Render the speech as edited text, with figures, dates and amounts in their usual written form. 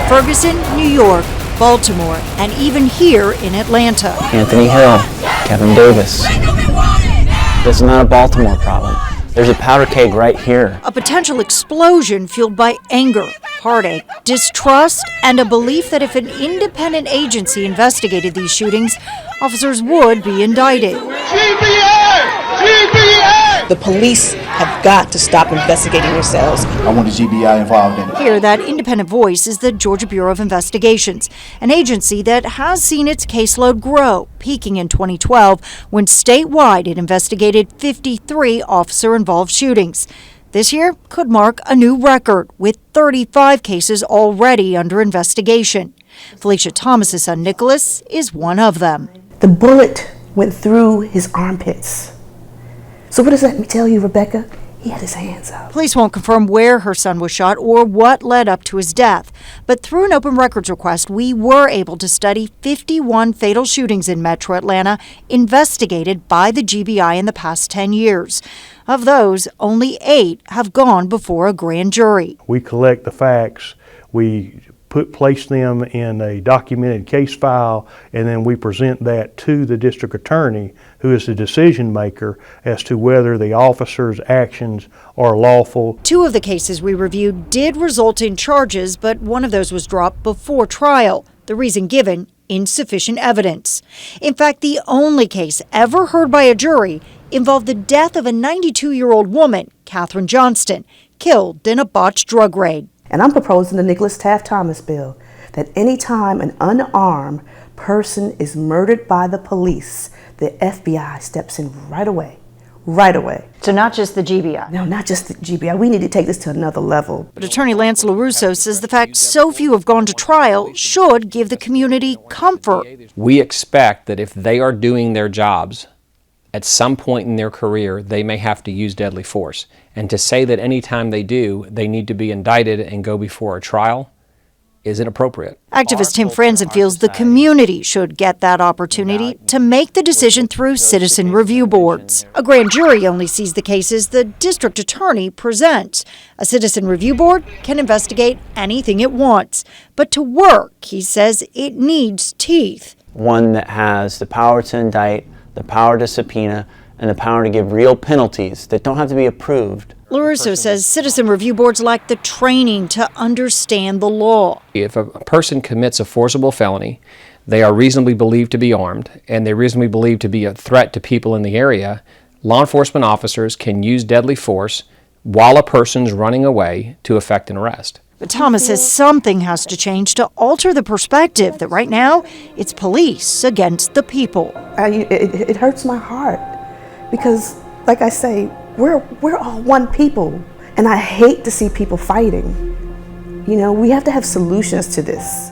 Ferguson, New York, Baltimore, and even here in Atlanta. Anthony Hill, Kevin Davis. This is not a Baltimore problem. There's a powder keg right here. A potential explosion fueled by anger, heartache, distrust, and a belief that if an independent agency investigated these shootings, officers would be indicted. The police have got to stop investigating themselves. I want the GBI involved in it. Here, that independent voice is the Georgia Bureau of Investigations, an agency that has seen its caseload grow, peaking in 2012 when statewide it investigated 53 officer-involved shootings. This year could mark a new record, with 35 cases already under investigation. Felicia Thomas's son Nicholas is one of them. The bullet went through his armpits. So what does that tell you, Rebecca? He had his hands up. Police won't confirm where her son was shot or what led up to his death. But through an open records request, we were able to study 51 fatal shootings in Metro Atlanta investigated by the GBI in the past 10 years. Of those, only 8 have gone before a grand jury. We collect the facts, we place them in a documented case file, and then we present that to the district attorney, who is the decision maker as to whether the officer's actions are lawful. 2 of the cases we reviewed did result in charges, but one of those was dropped before trial. The reason given, insufficient evidence. In fact, the only case ever heard by a jury involved the death of a 92-year-old woman, Katherine Johnston, killed in a botched drug raid. And I'm proposing the Nicholas Taft Thomas bill that any time an unarmed person is murdered by the police, the FBI steps in right away. Right away. So not just the GBI? No, not just the GBI. We need to take this to another level. But Attorney Lance LaRusso says the fact so few have gone to trial should give the community comfort. We expect that if they are doing their jobs, at some point in their career, they may have to use deadly force. And to say that any time they do, they need to be indicted and go before a trial is inappropriate. Activist Tim Franzen feels the community should get that opportunity to make the decision through citizen review boards. A grand jury only sees the cases the district attorney presents. A citizen review board can investigate anything it wants. But to work, he says, it needs teeth. One that has the power to indict, the power to subpoena, and the power to give real penalties that don't have to be approved. LaRusso says citizen review boards lack the training to understand the law. If a person commits a forcible felony, they are reasonably believed to be armed, and they're reasonably believed to be a threat to people in the area, law enforcement officers can use deadly force while a person's running away to effect an arrest. But Thomas says something has to change to alter the perspective that right now it's police against the people. It hurts my heart because, like I say, we're all one people, and I hate to see people fighting. You know, we have to have solutions to this.